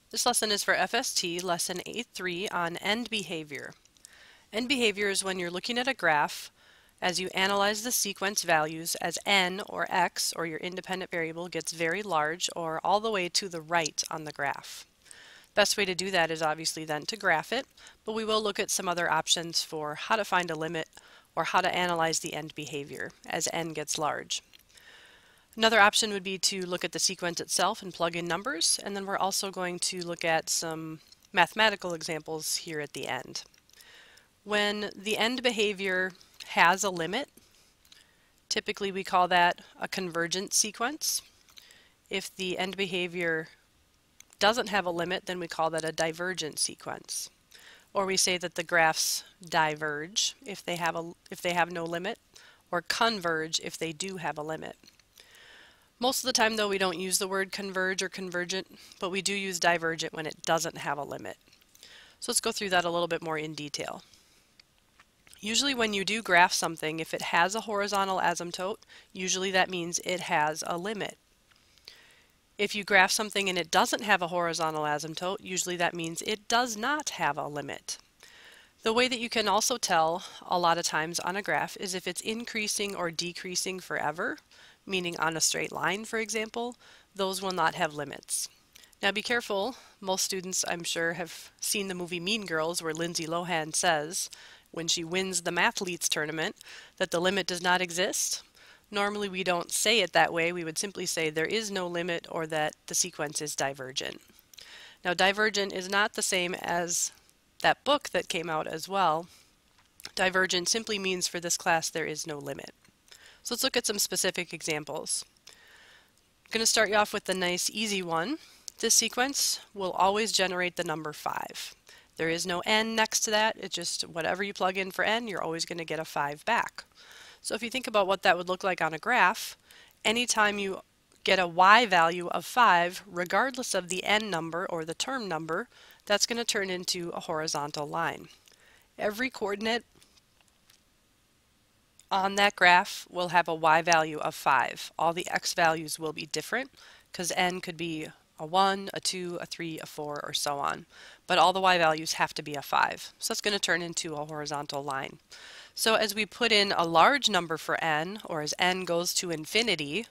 This lesson is for FST, Lesson 8.3 on end behavior. End behavior is when you're looking at a graph as you analyze the sequence values as n or x, or your independent variable, gets very large or all the way to the right on the graph. Best way to do that is obviously then to graph it, but we will look at some other options for how to find a limit or how to analyze the end behavior as n gets large. Another option would be to look at the sequence itself and plug in numbers, and then we're also going to look at some mathematical examples here at the end. When the end behavior has a limit, typically we call that a convergent sequence. If the end behavior doesn't have a limit, then we call that a divergent sequence. Or we say that the graphs diverge if they have no limit, or converge if they do have a limit. Most of the time though, we don't use the word converge or convergent, but we do use divergent when it doesn't have a limit. So let's go through that a little bit more in detail. Usually when you do graph something, if it has a horizontal asymptote, usually that means it has a limit. If you graph something and it doesn't have a horizontal asymptote, usually that means it does not have a limit. The way that you can also tell a lot of times on a graph is if it's increasing or decreasing forever, meaning on a straight line, for example, those will not have limits. Now be careful, most students I'm sure have seen the movie Mean Girls, where Lindsay Lohan says when she wins the Mathletes tournament that the limit does not exist. Normally we don't say it that way, we would simply say there is no limit or that the sequence is divergent. Now divergent is not the same as that book that came out as well. Divergent simply means for this class there is no limit. So let's look at some specific examples. I'm going to start you off with the nice easy one. This sequence will always generate the number 5. There is no n next to that, it's just whatever you plug in for n, you're always going to get a 5 back. So if you think about what that would look like on a graph, anytime you get a y value of 5, regardless of the n number or the term number, that's going to turn into a horizontal line. Every coordinate on that graph will have a y value of 5. All the x values will be different because n could be a 1, a 2, a 3, a 4, or so on. But all the y values have to be a 5. So it's going to turn into a horizontal line. So as we put in a large number for n, or as n goes to infinity,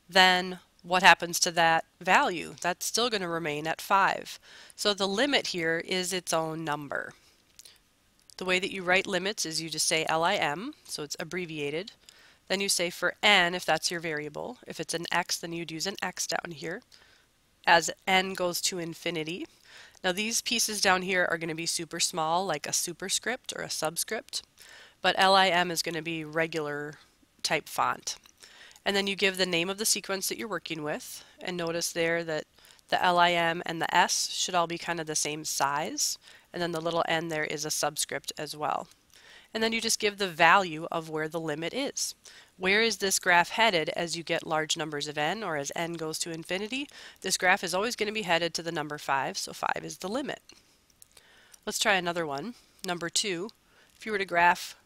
then what happens to that value? That's still going to remain at 5. So the limit here is its own number. The way that you write limits is you just say lim, so it's abbreviated. Then you say for n, if that's your variable. If it's an x, then you'd use an x down here as n goes to infinity. Now these pieces down here are going to be super small, like a superscript or a subscript, but lim is going to be regular type font. And then you give the name of the sequence that you're working with, and notice there that the lim and the s should all be kind of the same size, and then the little n there is a subscript as well. And then you just give the value of where the limit is. Where is this graph headed as you get large numbers of n, or as n goes to infinity? This graph is always going to be headed to the number 5, so 5 is the limit. Let's try another one. Number 2, if you were to graph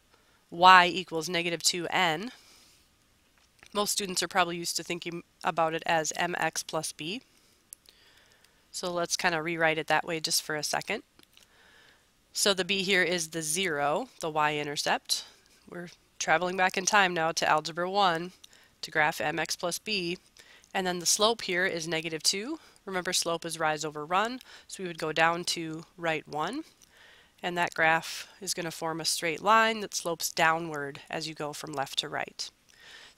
y equals negative 2n, most students are probably used to thinking about it as mx plus b. So let's kind of rewrite it that way just for a second. So the b here is the 0, the y-intercept. We're traveling back in time now to Algebra 1 to graph mx plus b. And then the slope here is negative 2. Remember, slope is rise over run, so we would go down to right 1. And that graph is going to form a straight line that slopes downward as you go from left to right.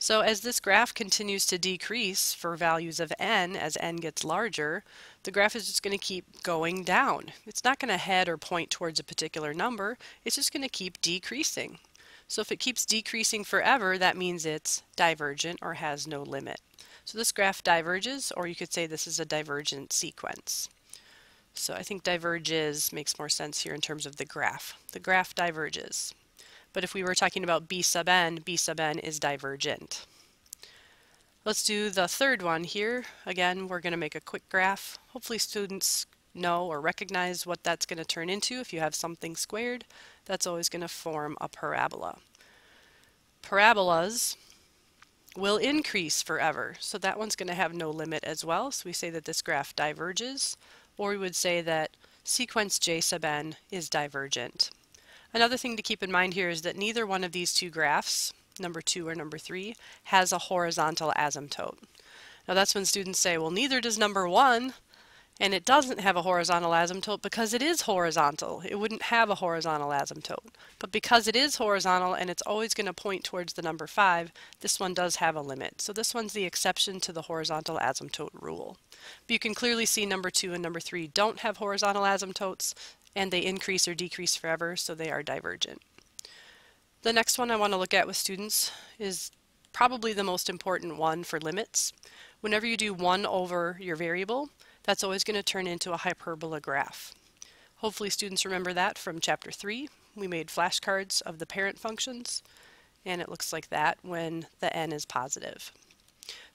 So as this graph continues to decrease for values of n, as n gets larger, the graph is just going to keep going down. It's not going to head or point towards a particular number, it's just going to keep decreasing. So if it keeps decreasing forever, that means it's divergent or has no limit. So this graph diverges, or you could say this is a divergent sequence. So I think diverges makes more sense here in terms of the graph. The graph diverges. But if we were talking about b sub n is divergent. Let's do the third one here. Again, we're going to make a quick graph. Hopefully students know or recognize what that's going to turn into. If you have something squared, that's always going to form a parabola. Parabolas will increase forever, so that one's going to have no limit as well. So we say that this graph diverges, or we would say that sequence j sub n is divergent. Another thing to keep in mind here is that neither one of these two graphs, number 2 or number 3, has a horizontal asymptote. Now that's when students say, well, neither does number 1, and it doesn't have a horizontal asymptote because it is horizontal. It wouldn't have a horizontal asymptote. But because it is horizontal and it's always going to point towards the number 5, this one does have a limit. So this one's the exception to the horizontal asymptote rule. But you can clearly see number 2 and number 3 don't have horizontal asymptotes, and they increase or decrease forever, so they are divergent. The next one I want to look at with students is probably the most important one for limits. Whenever you do 1 over your variable, that's always going to turn into a hyperbola graph. Hopefully students remember that from chapter 3. We made flashcards of the parent functions, and it looks like that when the n is positive.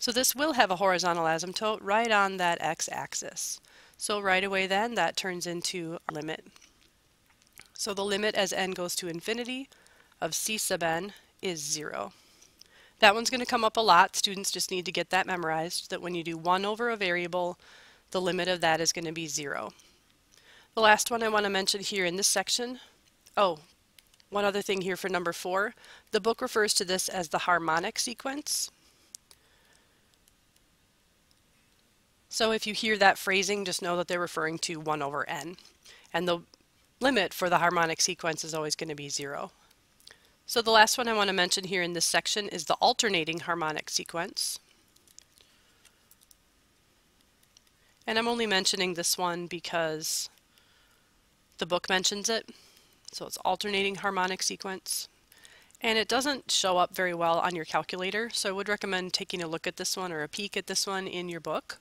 So this will have a horizontal asymptote right on that x-axis. So right away then, that turns into a limit. So the limit as n goes to infinity of c sub n is 0. That one's going to come up a lot. Students just need to get that memorized, that when you do 1 over a variable, the limit of that is going to be 0. The last one I want to mention here in this section, one other thing here for number 4, the book refers to this as the harmonic sequence. So if you hear that phrasing, just know that they're referring to 1 over n. And the limit for the harmonic sequence is always going to be 0. So the last one I want to mention here in this section is the alternating harmonic sequence. And I'm only mentioning this one because the book mentions it. So it's alternating harmonic sequence. And it doesn't show up very well on your calculator, so I would recommend taking a look at this one or a peek at this one in your book.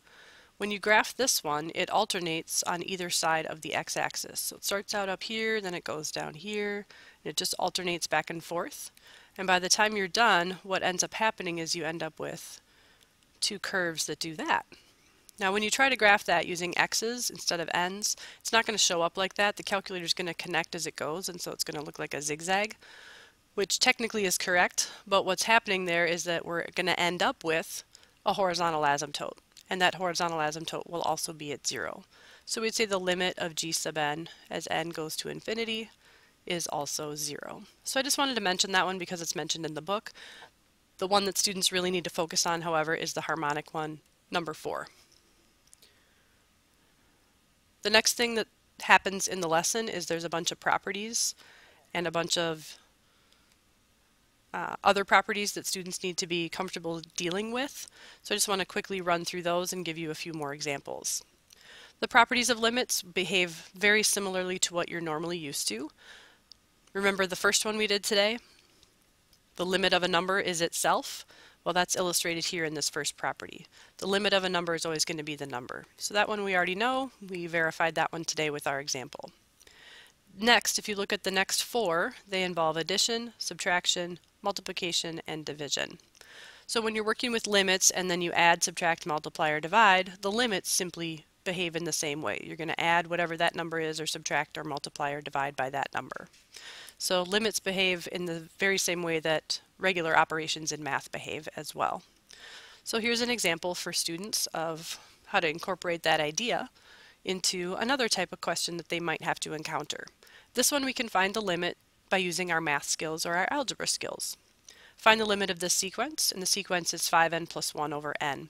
When you graph this one, it alternates on either side of the x-axis. So it starts out up here, then it goes down here, and it just alternates back and forth. And by the time you're done, what ends up happening is you end up with 2 curves that do that. Now when you try to graph that using x's instead of n's, it's not going to show up like that. The calculator is going to connect as it goes, and so it's going to look like a zigzag, which technically is correct, but what's happening there is that we're going to end up with a horizontal asymptote, and that horizontal asymptote will also be at 0. So we'd say the limit of g sub n as n goes to infinity is also 0. So I just wanted to mention that one because it's mentioned in the book. The one that students really need to focus on, however, is the harmonic one, number 4. The next thing that happens in the lesson is there's a bunch of properties and a bunch of other properties that students need to be comfortable dealing with. So I just want to quickly run through those and give you a few more examples. The properties of limits behave very similarly to what you're normally used to. Remember the first one we did today? The limit of a number is itself. Well, that's illustrated here in this first property. The limit of a number is always going to be the number. So that one we already know. We verified that one today with our example. Next, if you look at the next 4, they involve addition, subtraction, multiplication, and division. So when you're working with limits and then you add, subtract, multiply, or divide, the limits simply behave in the same way. You're going to add whatever that number is, or subtract, or multiply, or divide by that number. So limits behave in the very same way that regular operations in math behave as well. So here's an example for students of how to incorporate that idea into another type of question that they might have to encounter. This one we can find the limit by using our math skills or our algebra skills. Find the limit of this sequence, and the sequence is 5n plus 1 over n.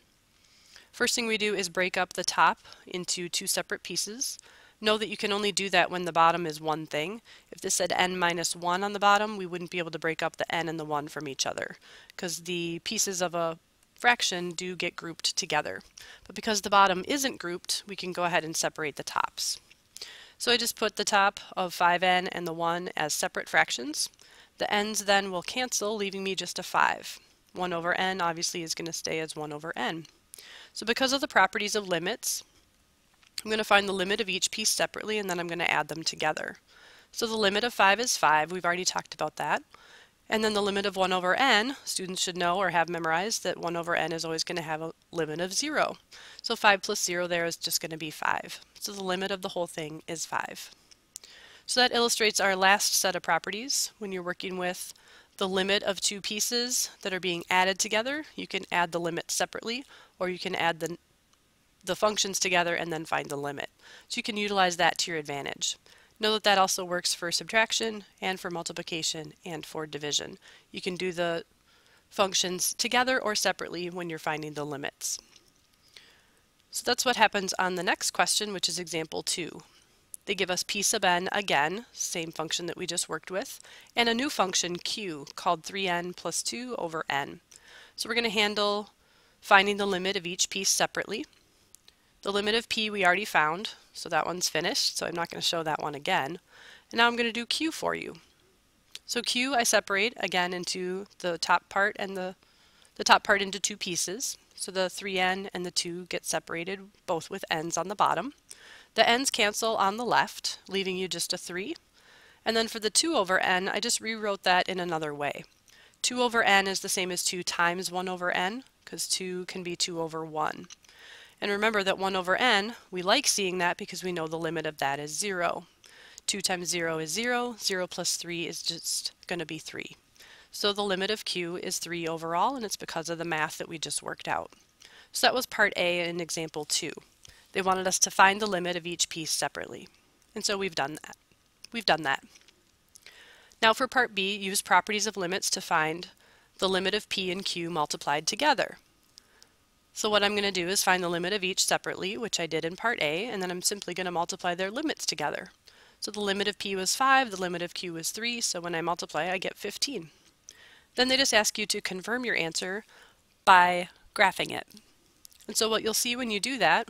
First thing we do is break up the top into 2 separate pieces. Know that you can only do that when the bottom is one thing. If this said n minus 1 on the bottom, we wouldn't be able to break up the n and the 1 from each other, because the pieces of a fraction do get grouped together. But because the bottom isn't grouped, we can go ahead and separate the tops. So I just put the top of 5n and the 1 as separate fractions. The n's then will cancel, leaving me just a 5. 1 over n obviously is going to stay as 1 over n. So because of the properties of limits, I'm going to find the limit of each piece separately, and then I'm going to add them together. So the limit of 5 is 5. We've already talked about that. And then the limit of 1 over n, students should know or have memorized that 1 over n is always going to have a limit of 0. So 5 plus 0 there is just going to be 5. So the limit of the whole thing is 5. So that illustrates our last set of properties. When you're working with the limit of 2 pieces that are being added together, you can add the limit separately, or you can add the the functions together and then find the limit. So you can utilize that to your advantage. Know that that also works for subtraction and for multiplication and for division. You can do the functions together or separately when you're finding the limits. So that's what happens on the next question, which is example 2. They give us p sub n again, same function that we just worked with, and a new function q called 3n plus 2 over n. So we're going to handle finding the limit of each piece separately. The limit of p we already found, so that one's finished, so I'm not going to show that one again. And now I'm going to do q for you. So q I separate again into the top part and the top part into two pieces. So the 3n and the 2 get separated, both with n's on the bottom. The n's cancel on the left, leaving you just a 3. And then for the 2 over n, I just rewrote that in another way. 2 over n is the same as 2 times 1 over n, because 2 can be 2 over 1. And remember that 1 over n, we like seeing that because we know the limit of that is 0. 2 times 0 is 0, 0 plus 3 is just going to be 3. So the limit of q is 3 overall, and it's because of the math that we just worked out. So that was part A in example 2. They wanted us to find the limit of each piece separately. And so we've done that. Now for part B, use properties of limits to find the limit of p and q multiplied together. So what I'm going to do is find the limit of each separately, which I did in part A, and then I'm simply going to multiply their limits together. So the limit of p was 5, the limit of q was 3, so when I multiply I get 15. Then they just ask you to confirm your answer by graphing it. And so what you'll see when you do that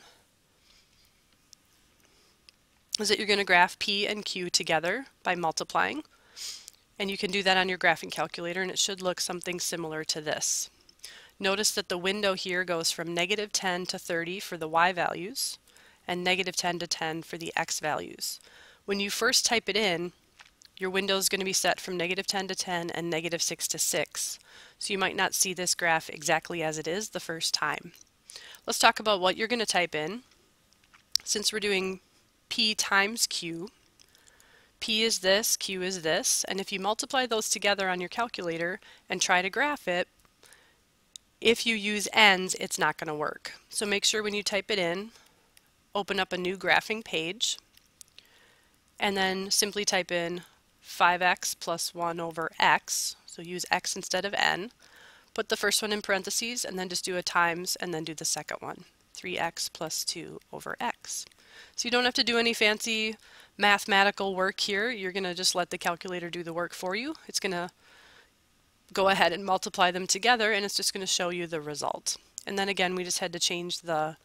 is that you're going to graph p and q together by multiplying. And you can do that on your graphing calculator, and it should look something similar to this. Notice that the window here goes from negative 10 to 30 for the y values, and negative 10 to 10 for the x values. When you first type it in, your window is going to be set from negative 10 to 10 and negative 6 to 6. So you might not see this graph exactly as it is the first time. Let's talk about what you're going to type in. Since we're doing p times q, p is this, q is this, and if you multiply those together on your calculator and try to graph it, if you use n's, it's not going to work. So make sure when you type it in, open up a new graphing page, and then simply type in 5x plus 1 over x, so use x instead of n. Put the first one in parentheses and then just do a times and then do the second one, 3x plus 2 over x. So you don't have to do any fancy mathematical work here. You're going to just let the calculator do the work for you. It's going to go ahead and multiply them together, and it's just going to show you the result. And then again, we just had to change the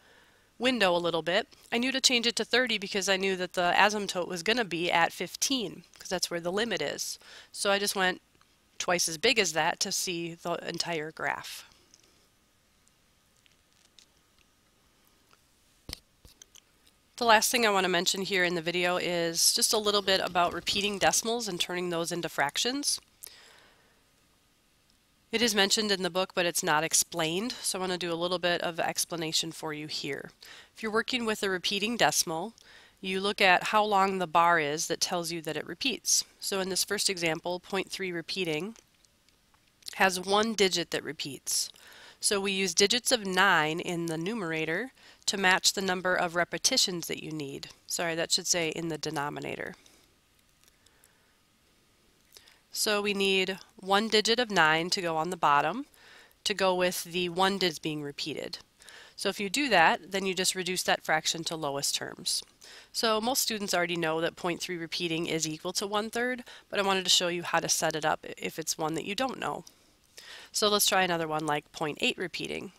window a little bit. I knew to change it to 30 because I knew that the asymptote was going to be at 15, because that's where the limit is. So I just went twice as big as that to see the entire graph. The last thing I want to mention here in the video is just a little bit about repeating decimals and turning those into fractions. It is mentioned in the book, but it's not explained, so I want to do a little bit of explanation for you here. If you're working with a repeating decimal, you look at how long the bar is that tells you that it repeats. So in this first example, 0.3 repeating has one digit that repeats. So we use digits of 9 in the numerator to match the number of repetitions that you need. Sorry, that should say in the denominator. So we need one digit of 9 to go on the bottom to go with the one digit being repeated. So if you do that, then you just reduce that fraction to lowest terms. So most students already know that 0.3 repeating is equal to 1/3, but I wanted to show you how to set it up if it's one that you don't know. So let's try another one like 0.8 repeating.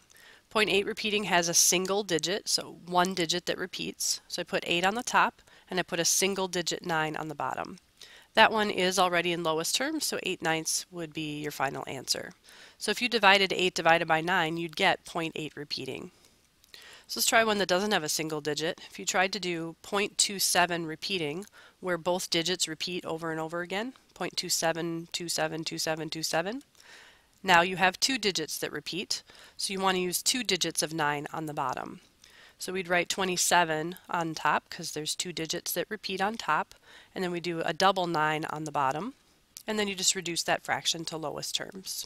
0.8 repeating has a single digit, so one digit that repeats. So I put 8 on the top and I put a single digit 9 on the bottom. That one is already in lowest terms, so 8/9 would be your final answer. So if you divided 8 divided by 9, you'd get 0.8 repeating. So let's try one that doesn't have a single digit. If you tried to do 0.27 repeating, where both digits repeat over and over again, 0.27, 27, 27, 27, now you have two digits that repeat, so you want to use two digits of 9 on the bottom. So we'd write 27 on top because there's two digits that repeat on top, and then we do a double 9 on the bottom, and then you just reduce that fraction to lowest terms.